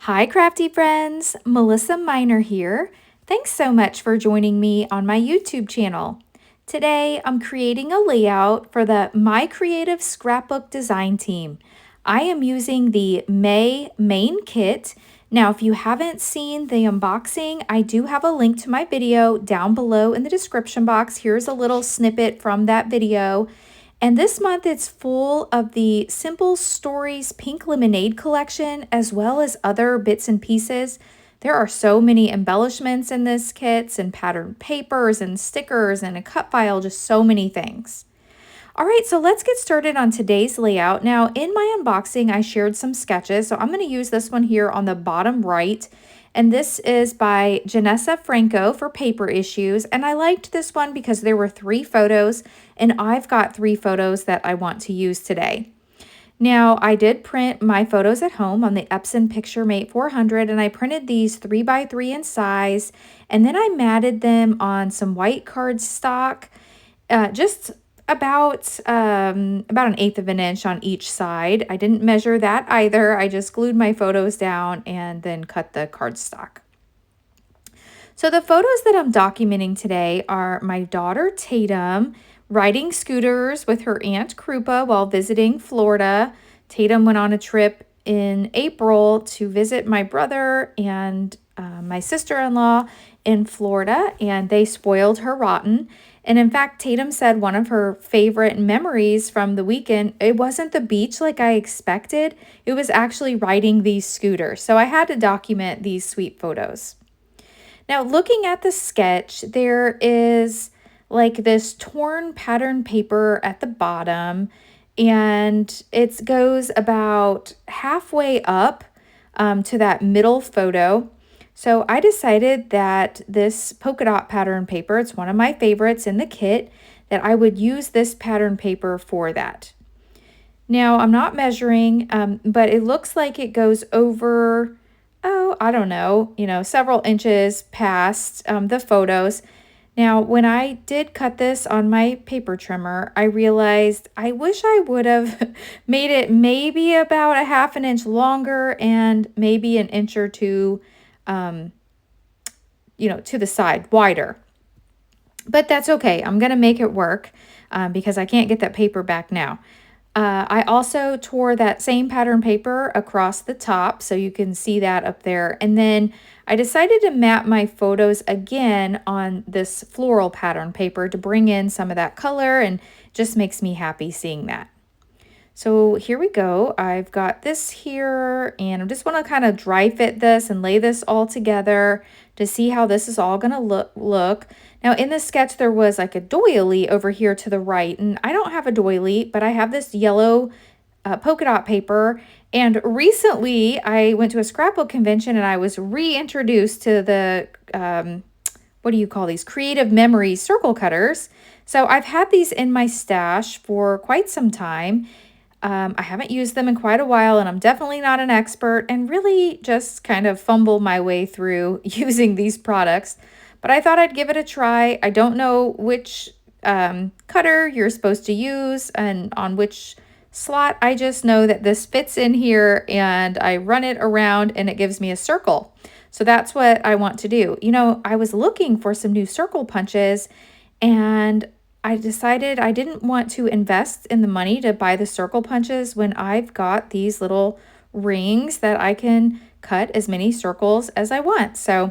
Hi, crafty friends. Melissa Minor here. Thanks so much for joining me on my YouTube channel. Today, I'm creating a layout for the My Creative Scrapbook design team. I am using the May main kit. Now, if you haven't seen the unboxing, I do have a link to my video down below in the description box. Here's a little snippet from that video. And this month it's full of the Simple Stories Pink Lemonade collection, as well as other bits and pieces. There are so many embellishments in this kit, and patterned papers and stickers and a cut file, just so many things. All right, so let's get started on today's layout. Now, in my unboxing, I shared some sketches, so I'm going to use this one here on the bottom right. And this is by Janessa Franco for Paper Issues. And I liked this one because there were 3 photos, and I've got 3 photos that I want to use today. Now, I did print my photos at home on the Epson PictureMate 400, and I printed these 3x3 in size, and then I matted them on some white cardstock, just about an 1/8 of an inch on each side. I didn't measure that either. I just glued my photos down and then cut the cardstock. So the photos that I'm documenting today are my daughter Tatum riding scooters with her aunt Krupa while visiting Florida. Tatum went on a trip in April to visit my brother and my sister-in-law in Florida, and they spoiled her rotten. And in fact, Tatum said one of her favorite memories from the weekend, it wasn't the beach like I expected. It was actually riding these scooters. So I had to document these sweet photos. Now, looking at the sketch, there is like this torn pattern paper at the bottom, and it goes about halfway up to that middle photo. So I decided that this polka dot pattern paper, it's one of my favorites in the kit, that I would use this pattern paper for that. Now I'm not measuring, but it looks like it goes over, oh, I don't know, several inches past the photos. Now, when I did cut this on my paper trimmer, I realized I wish I would have made it maybe about a 1/2 inch longer and maybe an inch or two to the side, wider. But that's okay. I'm going to make it work because I can't get that paper back now. I also tore that same pattern paper across the top, so you can see that up there. And then I decided to map my photos again on this floral pattern paper to bring in some of that color, and just makes me happy seeing that. So here we go. I've got this here, and I just want to kind of dry fit this and lay this all together to see how this is all going to look. Now in this sketch, there was like a doily over here to the right, and I don't have a doily, but I have this yellow polka dot paper. And recently I went to a scrapbook convention and I was reintroduced to the, what do you call these? Creative Memories circle cutters. So I've had these in my stash for quite some time. I haven't used them in quite a while, and I'm definitely not an expert, and really just kind of fumble my way through using these products. But I thought I'd give it a try. I don't know which cutter you're supposed to use and on which slot. I just know that this fits in here, and I run it around and it gives me a circle. So that's what I want to do. I was looking for some new circle punches, and I decided I didn't want to invest in the money to buy the circle punches when I've got these little rings that I can cut as many circles as I want. So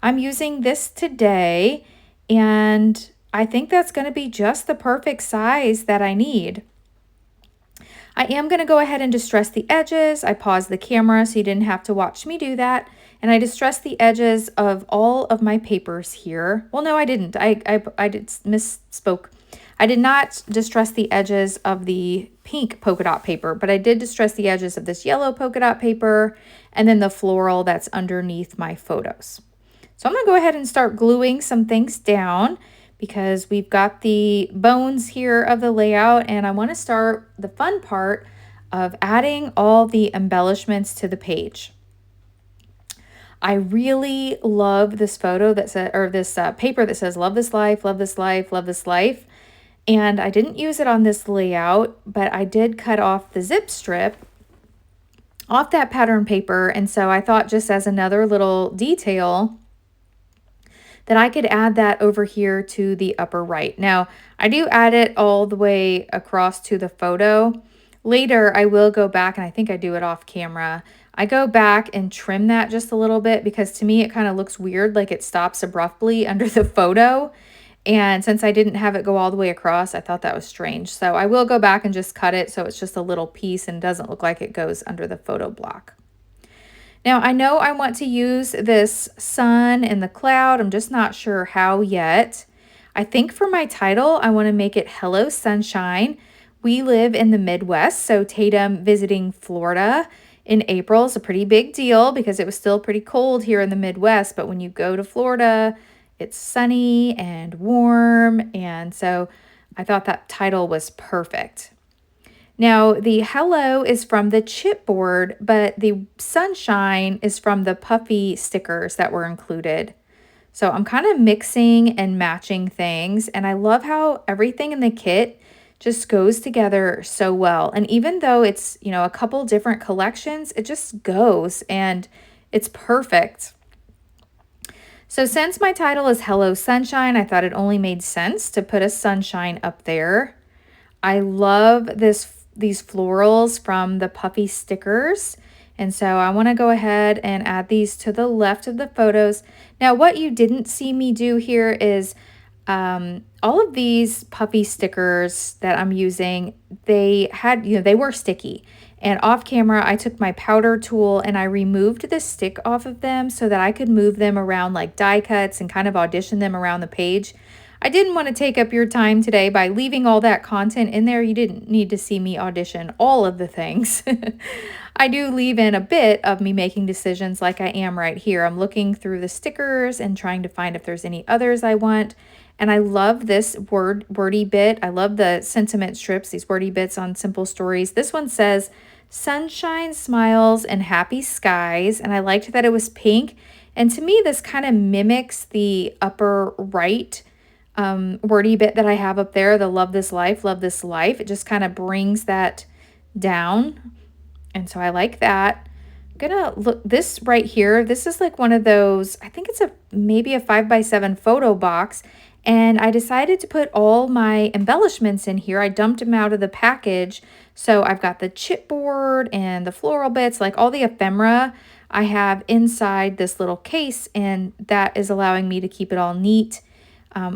I'm using this today, and I think that's going to be just the perfect size that I need. I am going to go ahead and distress the edges. I paused the camera so you didn't have to watch me do that. And I distressed the edges of all of my papers here. Well, no, I didn't. I did misspoke. I did not distress the edges of the pink polka dot paper, but I did distress the edges of this yellow polka dot paper and then the floral that's underneath my photos. So I'm going to go ahead and start gluing some things down, because we've got the bones here of the layout, and I want to start the fun part of adding all the embellishments to the page. I really love this photo that says, or this paper that says, "Love this life, love this life, love this life." And I didn't use it on this layout, but I did cut off the zip strip off that pattern paper. And so I thought, just as another little detail, that I could add that over here to the upper right. Now, I do add it all the way across to the photo. Later, I will go back, and I think I do it off camera. I go back and trim that just a little bit, because to me it kind of looks weird, like it stops abruptly under the photo. And since I didn't have it go all the way across, I thought that was strange. So I will go back and just cut it so it's just a little piece and doesn't look like it goes under the photo block. Now, I know I want to use this sun and the cloud. I'm just not sure how yet. I think for my title, I want to make it Hello Sunshine. We live in the Midwest, so Tatum visiting Florida in April is a pretty big deal, because it was still pretty cold here in the Midwest. But when you go to Florida, it's sunny and warm, and so I thought that title was perfect. Now, the hello is from the chipboard, but the sunshine is from the puffy stickers that were included. So I'm kind of mixing and matching things, and I love how everything in the kit just goes together so well. And even though it's, a couple different collections, it just goes and it's perfect. So since my title is Hello Sunshine, I thought it only made sense to put a sunshine up there. I love these florals from the puffy stickers. And so I want to go ahead and add these to the left of the photos. Now, what you didn't see me do here is all of these puffy stickers that I'm using, they were sticky. And off camera, I took my powder tool and I removed the stick off of them so that I could move them around like die cuts and kind of audition them around the page. I didn't want to take up your time today by leaving all that content in there. You didn't need to see me audition all of the things. I do leave in a bit of me making decisions like I am right here. I'm looking through the stickers and trying to find if there's any others I want. And I love this wordy bit. I love the sentiment strips, these wordy bits on Simple Stories. This one says, sunshine, smiles, and happy skies. And I liked that it was pink. And to me, this kind of mimics the upper right wordy bit that I have up there, the love this life, love this life. It just kind of brings that down. And so I like that. I'm gonna look this right here. This is like one of those, I think it's maybe a 5x7 photo box. And I decided to put all my embellishments in here. I dumped them out of the package. So I've got the chipboard and the floral bits, like all the ephemera I have inside this little case, and that is allowing me to keep it all neat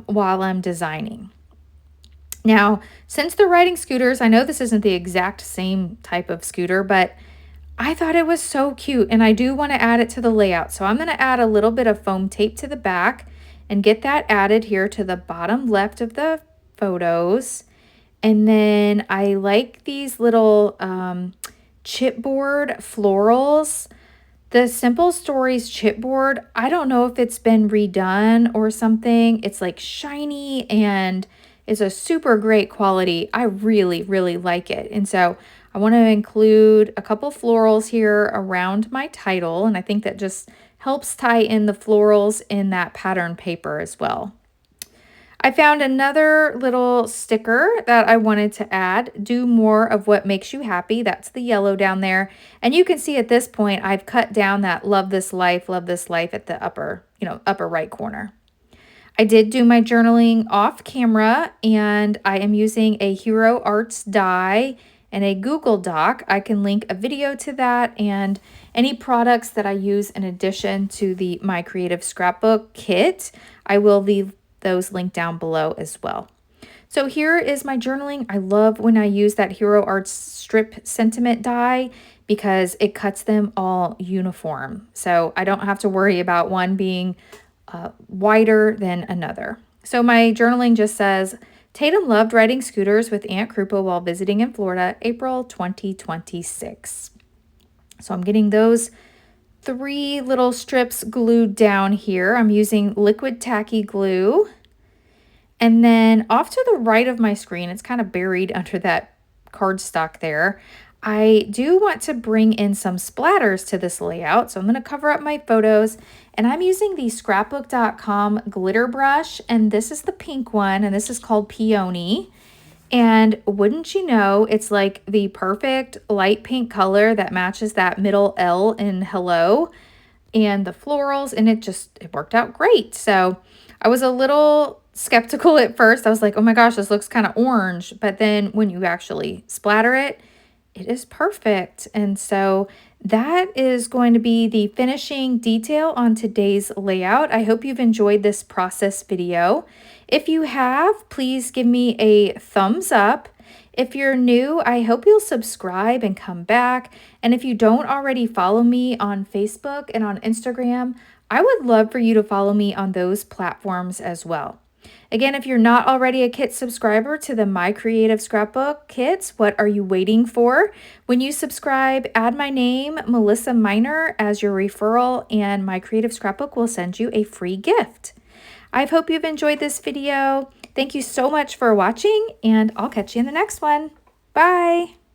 while I'm designing. Now, since they're riding scooters, I know this isn't the exact same type of scooter, but I thought it was so cute, and I do want to add it to the layout. So I'm going to add a little bit of foam tape to the back and get that added here to the bottom left of the photos. And then I like these little chipboard florals. The Simple Stories chipboard, I don't know if it's been redone or something. It's like shiny and it's a super great quality. I really, really like it. And so I want to include a couple florals here around my title. And I think that just helps tie in the florals in that pattern paper as well. I found another little sticker that I wanted to add, do more of what makes you happy. That's the yellow down there. And you can see at this point, I've cut down that love this life at the upper right corner. I did do my journaling off camera, and I am using a Hero Arts die and a Google Doc. I can link a video to that and any products that I use in addition to the My Creative Scrapbook kit. I will leave those linked down below as well. So here is my journaling. I love when I use that Hero Arts strip sentiment die because it cuts them all uniform. So I don't have to worry about one being wider than another. So my journaling just says, Tatum loved riding scooters with Aunt Krupa while visiting in Florida, April 2026. So I'm getting those 3 little strips glued down here. I'm using liquid tacky glue. And then off to the right of my screen, it's kind of buried under that cardstock there. I do want to bring in some splatters to this layout. So I'm going to cover up my photos, and I'm using the Scrapbook.com glitter brush, and this is the pink one, and this is called Peony. And wouldn't you know, it's like the perfect light pink color that matches that middle L in hello and the florals, and it worked out great. So I was a little skeptical at first. I was like, oh my gosh, this looks kind of orange. But then when you actually splatter it, it is perfect. And so that is going to be the finishing detail on today's layout. I hope you've enjoyed this process video. If you have, please give me a thumbs up. If you're new, I hope you'll subscribe and come back. And if you don't already follow me on Facebook and on Instagram, I would love for you to follow me on those platforms as well. Again, if you're not already a kit subscriber to the My Creative Scrapbook kits, what are you waiting for? When you subscribe, add my name, Melissa Minor, as your referral, and My Creative Scrapbook will send you a free gift. I hope you've enjoyed this video. Thank you so much for watching, and I'll catch you in the next one. Bye!